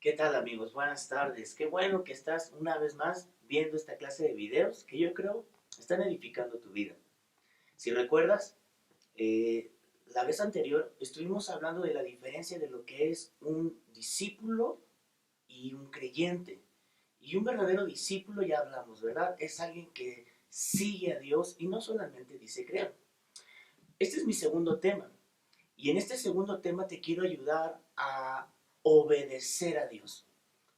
¿Qué tal, amigos? Buenas tardes. Qué bueno que estás una vez más viendo esta clase de videos que yo creo están edificando tu vida. Si recuerdas, la vez anterior estuvimos hablando de la diferencia de lo que es un discípulo y un creyente. Y un verdadero discípulo, ya hablamos, ¿verdad? Es alguien que sigue a Dios y no solamente dice creer. Este es mi segundo tema. Y en este segundo tema te quiero ayudar a obedecer a Dios.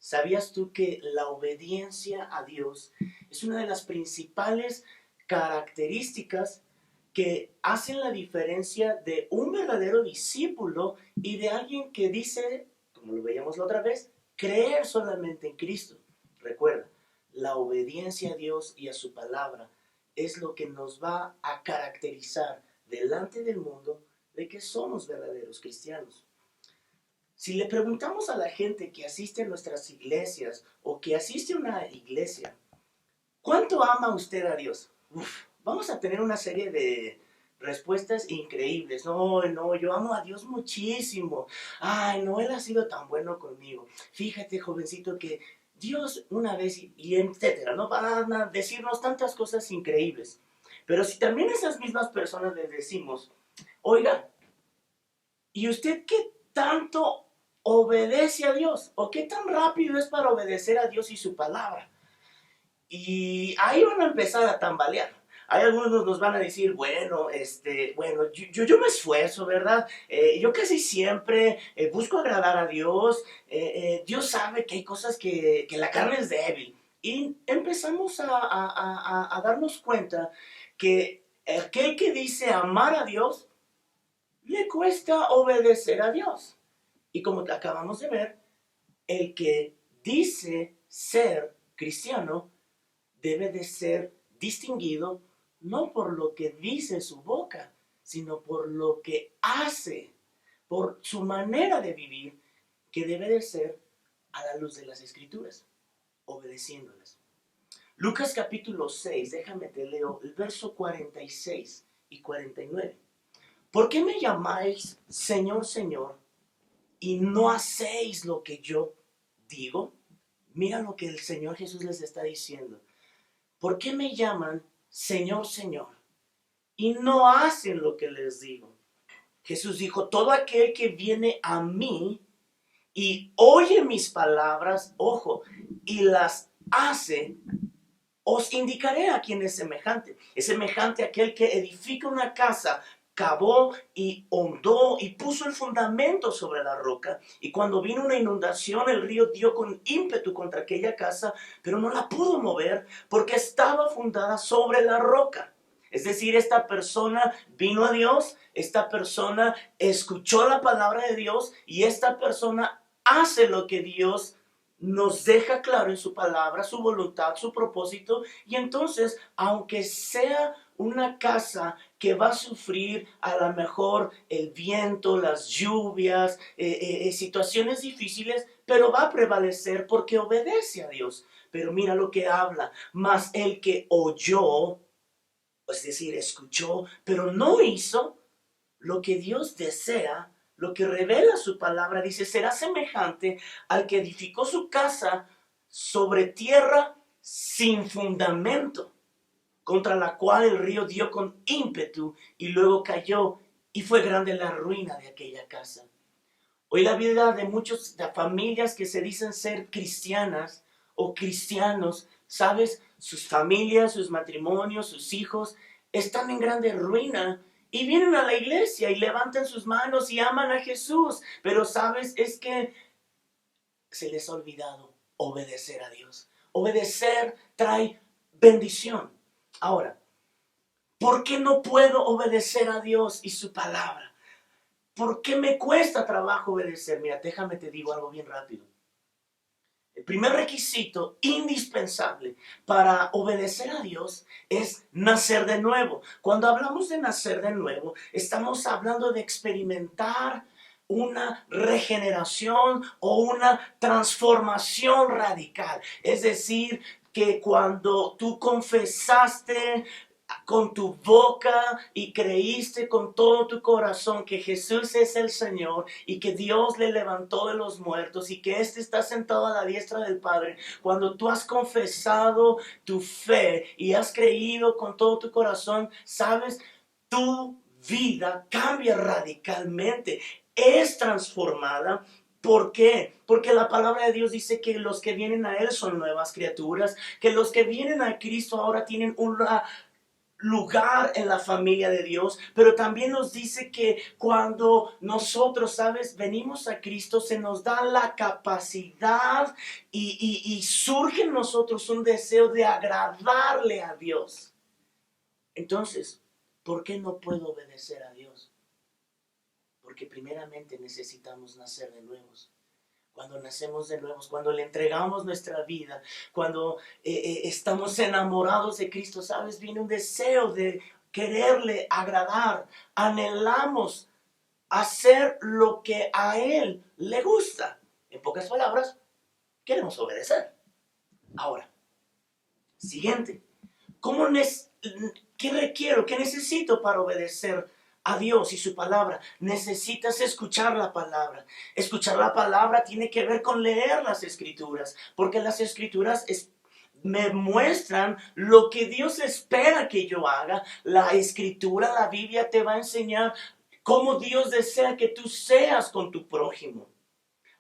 ¿Sabías tú que la obediencia a Dios es una de las principales características que hacen la diferencia de un verdadero discípulo y de alguien que dice, como lo veíamos la otra vez, creer solamente en Cristo? Recuerda, la obediencia a Dios y a su palabra es lo que nos va a caracterizar delante del mundo de que somos verdaderos cristianos. Si le preguntamos a la gente que asiste a nuestras iglesias o que asiste a una iglesia, ¿cuánto ama usted a Dios? Vamos a tener una serie de respuestas increíbles. No, no, yo amo a Dios muchísimo. Ay, no, Él ha sido tan bueno conmigo. Fíjate, jovencito, que Dios una vez y etcétera, ¿no? Van a decirnos tantas cosas increíbles. Pero si también esas mismas personas les decimos, oiga, ¿y usted qué tanto obedece a Dios? ¿O qué tan rápido es para obedecer a Dios y su palabra? Y ahí van a empezar a tambalear. Hay algunos nos van a decir, bueno, yo me esfuerzo, ¿verdad? Yo casi siempre busco agradar a Dios. Dios sabe que hay cosas que la carne es débil. Y empezamos a darnos cuenta que aquel que dice amar a Dios, le cuesta obedecer a Dios. Y como acabamos de ver, el que dice ser cristiano debe de ser distinguido no por lo que dice su boca, sino por lo que hace, por su manera de vivir, que debe de ser a la luz de las Escrituras, obedeciéndolas. Lucas capítulo 6, déjame te leo el verso 46 y 49. ¿Por qué me llamáis Señor, Señor, y no hacéis lo que yo digo? Mira lo que el Señor Jesús les está diciendo. ¿Por qué me llaman Señor, Señor, y no hacen lo que les digo? Jesús dijo, todo aquel que viene a mí y oye mis palabras, ojo, y las hace, os indicaré a quién es semejante. Es semejante a aquel que edifica una casa, cavó y hondó y puso el fundamento sobre la roca. Y cuando vino una inundación, el río dio con ímpetu contra aquella casa, pero no la pudo mover porque estaba fundada sobre la roca. Es decir, esta persona vino a Dios, esta persona escuchó la palabra de Dios y esta persona hace lo que Dios nos deja claro en su palabra, su voluntad, su propósito. Y entonces, aunque sea una casa que va a sufrir a lo mejor el viento, las lluvias, situaciones difíciles, pero va a prevalecer porque obedece a Dios. Pero mira lo que habla, más el que oyó, es decir, escuchó, pero no hizo lo que Dios desea, lo que revela su palabra, dice, será semejante al que edificó su casa sobre tierra sin fundamento, contra la cual el río dio con ímpetu y luego cayó, y fue grande la ruina de aquella casa. Hoy la vida de muchas de familias que se dicen ser cristianas o cristianos, ¿sabes? Sus familias, sus matrimonios, sus hijos están en grande ruina y vienen a la iglesia y levantan sus manos y aman a Jesús. Pero, ¿sabes? Es que se les ha olvidado obedecer a Dios. Obedecer trae bendición. Ahora, ¿por qué no puedo obedecer a Dios y su palabra? ¿Por qué me cuesta trabajo obedecer? Mira, déjame te digo algo bien rápido. El primer requisito indispensable para obedecer a Dios es nacer de nuevo. Cuando hablamos de nacer de nuevo, estamos hablando de experimentar una regeneración o una transformación radical. Es decir, que cuando tú confesaste con tu boca y creíste con todo tu corazón que Jesús es el Señor y que Dios le levantó de los muertos y que éste está sentado a la diestra del Padre, cuando tú has confesado tu fe y has creído con todo tu corazón, sabes, tu vida cambia radicalmente, es transformada. ¿Por qué? Porque la palabra de Dios dice que los que vienen a Él son nuevas criaturas, que los que vienen a Cristo ahora tienen un lugar en la familia de Dios, pero también nos dice que cuando nosotros, sabes, venimos a Cristo, se nos da la capacidad y surge en nosotros un deseo de agradarle a Dios. Entonces, ¿por qué no puedo obedecer a Dios? Porque primeramente necesitamos nacer de nuevos. Cuando nacemos de nuevos, cuando le entregamos nuestra vida, cuando estamos enamorados de Cristo, ¿sabes? Viene un deseo de quererle agradar. Anhelamos hacer lo que a Él le gusta. En pocas palabras, queremos obedecer. Ahora, siguiente. ¿Qué requiero? ¿Qué necesito para obedecer a Dios y su palabra? Necesitas escuchar la palabra. Escuchar la palabra tiene que ver con leer las escrituras, porque las escrituras me muestran lo que Dios espera que yo haga. La escritura, la Biblia te va a enseñar cómo Dios desea que tú seas con tu prójimo.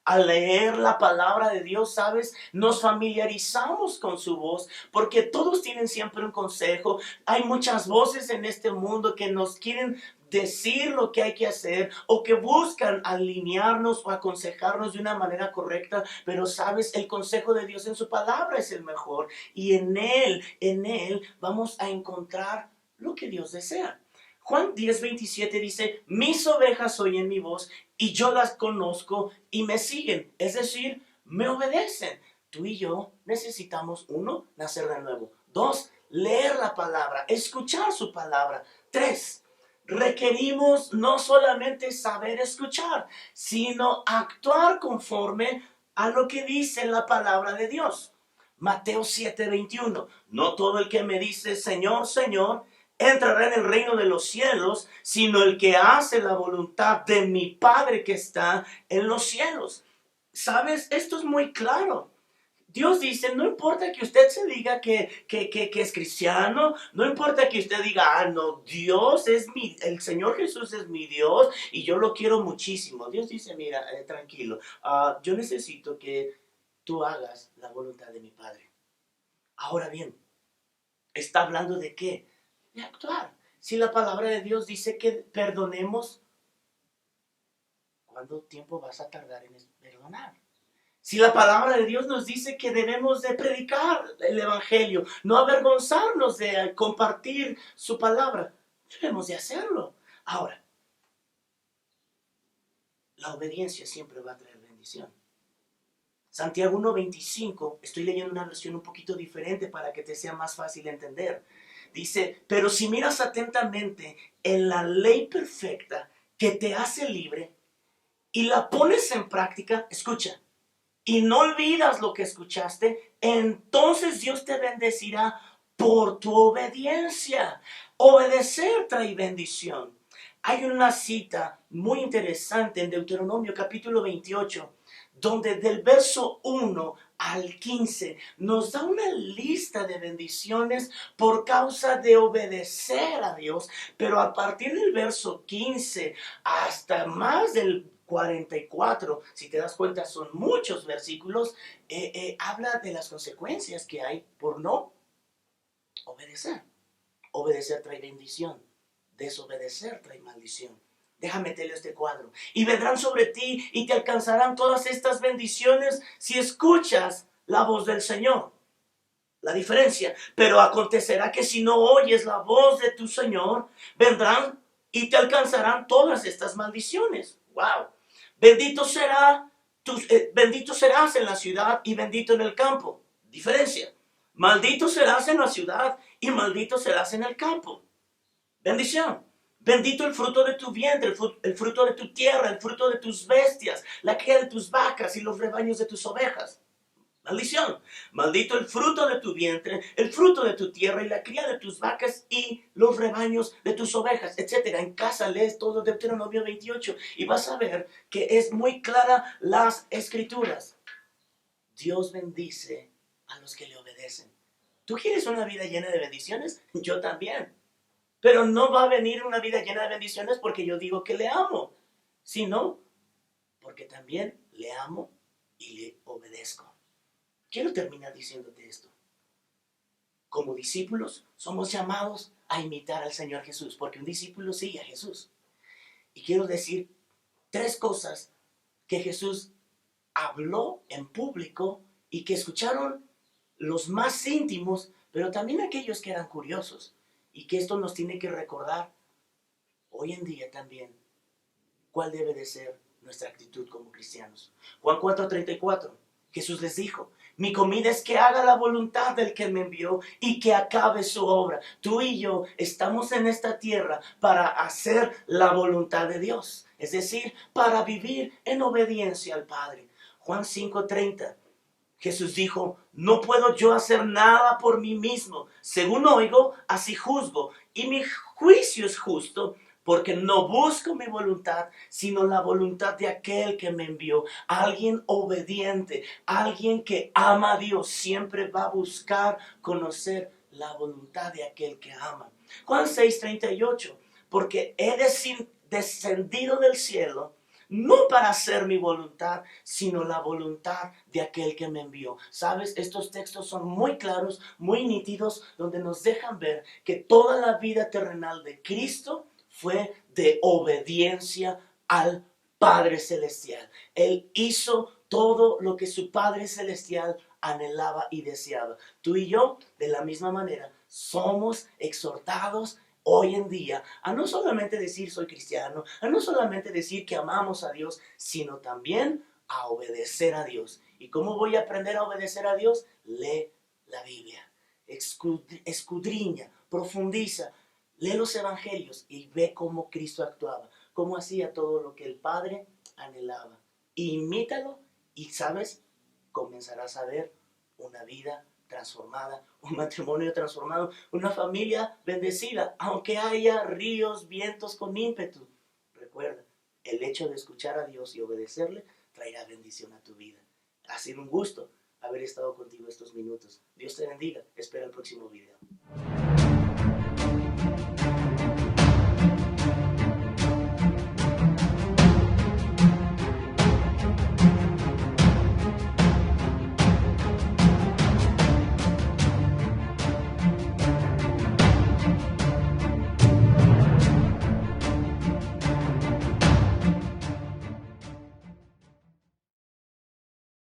Al leer la palabra de Dios, ¿sabes? Nos familiarizamos con su voz, porque todos tienen siempre un consejo. Hay muchas voces en este mundo que nos quieren decir lo que hay que hacer o que buscan alinearnos o aconsejarnos de una manera correcta, pero sabes, el consejo de Dios en su palabra es el mejor y en él vamos a encontrar lo que Dios desea. Juan 10:27 dice, mis ovejas oyen mi voz y yo las conozco y me siguen, es decir, me obedecen. Tú y yo necesitamos, 1, nacer de nuevo. 2, leer la palabra, escuchar su palabra. 3, requerimos no solamente saber escuchar, sino actuar conforme a lo que dice la palabra de Dios. Mateo 7:21, no todo el que me dice Señor, Señor, entrará en el reino de los cielos, sino el que hace la voluntad de mi Padre que está en los cielos. ¿Sabes? Esto es muy claro. Dios dice, no importa que usted se diga que es cristiano, no importa que usted diga, no, Dios es el Señor Jesús es mi Dios y yo lo quiero muchísimo. Dios dice, mira, tranquilo, yo necesito que tú hagas la voluntad de mi Padre. Ahora bien, ¿está hablando de qué? De actuar. Si la palabra de Dios dice que perdonemos, ¿cuánto tiempo vas a tardar en perdonar? Si la palabra de Dios nos dice que debemos de predicar el evangelio, no avergonzarnos de compartir su palabra, debemos de hacerlo. Ahora, la obediencia siempre va a traer bendición. Santiago 1:25, estoy leyendo una versión un poquito diferente para que te sea más fácil entender. Dice, pero si miras atentamente en la ley perfecta que te hace libre y la pones en práctica, escucha, y no olvidas lo que escuchaste, entonces Dios te bendecirá por tu obediencia. Obedecer trae bendición. Hay una cita muy interesante en Deuteronomio capítulo 28, donde del verso 1 al 15 nos da una lista de bendiciones por causa de obedecer a Dios, pero a partir del verso 15 hasta más del 44, si te das cuenta son muchos versículos, habla de las consecuencias que hay por no obedecer. Obedecer trae bendición, desobedecer trae maldición. Déjame te leo este cuadro. Y vendrán sobre ti y te alcanzarán todas estas bendiciones si escuchas la voz del Señor. La diferencia. Pero acontecerá que si no oyes la voz de tu Señor, vendrán y te alcanzarán todas estas maldiciones. ¡Wow! Bendito serás en la ciudad y bendito en el campo. Diferencia. Maldito serás en la ciudad y maldito serás en el campo. Bendición. Bendito el fruto de tu vientre, el fruto de tu tierra, el fruto de tus bestias, la cría de tus vacas y los rebaños de tus ovejas. Maldición. Maldito el fruto de tu vientre, el fruto de tu tierra y la cría de tus vacas y los rebaños de tus ovejas, etcétera. En casa lees todo Deuteronomio 28 y vas a ver que es muy clara las escrituras. Dios bendice a los que le obedecen. ¿Tú quieres una vida llena de bendiciones? Yo también. Pero no va a venir una vida llena de bendiciones porque yo digo que le amo, sino porque también le amo y le obedezco. Quiero terminar diciéndote esto. Como discípulos somos llamados a imitar al Señor Jesús, porque un discípulo sigue a Jesús. Y quiero decir 3 cosas que Jesús habló en público y que escucharon los más íntimos, pero también aquellos que eran curiosos. Y que esto nos tiene que recordar hoy en día también cuál debe de ser nuestra actitud como cristianos. Juan 4:34, Jesús les dijo: mi comida es que haga la voluntad del que me envió y que acabe su obra. Tú y yo estamos en esta tierra para hacer la voluntad de Dios, es decir, para vivir en obediencia al Padre. Juan 5:30, Jesús dijo: no puedo yo hacer nada por mí mismo. Según oigo, así juzgo. Y mi juicio es justo, porque no busco mi voluntad, sino la voluntad de aquel que me envió. Alguien obediente, alguien que ama a Dios, siempre va a buscar conocer la voluntad de aquel que ama. Juan 6:38, porque he descendido del cielo no para hacer mi voluntad, sino la voluntad de aquel que me envió. ¿Sabes? Estos textos son muy claros, muy nítidos, donde nos dejan ver que toda la vida terrenal de Cristo fue de obediencia al Padre Celestial. Él hizo todo lo que su Padre Celestial anhelaba y deseaba. Tú y yo, de la misma manera, somos exhortados hoy en día a no solamente decir soy cristiano, a no solamente decir que amamos a Dios, sino también a obedecer a Dios. ¿Y cómo voy a aprender a obedecer a Dios? Lee la Biblia, escudriña, profundiza, lee los evangelios y ve cómo Cristo actuaba, cómo hacía todo lo que el Padre anhelaba. Imítalo y, ¿sabes? Comenzarás a ver una vida transformada, un matrimonio transformado, una familia bendecida, aunque haya ríos, vientos con ímpetu. Recuerda, el hecho de escuchar a Dios y obedecerle traerá bendición a tu vida. Ha sido un gusto haber estado contigo estos minutos. Dios te bendiga. Espera el próximo video.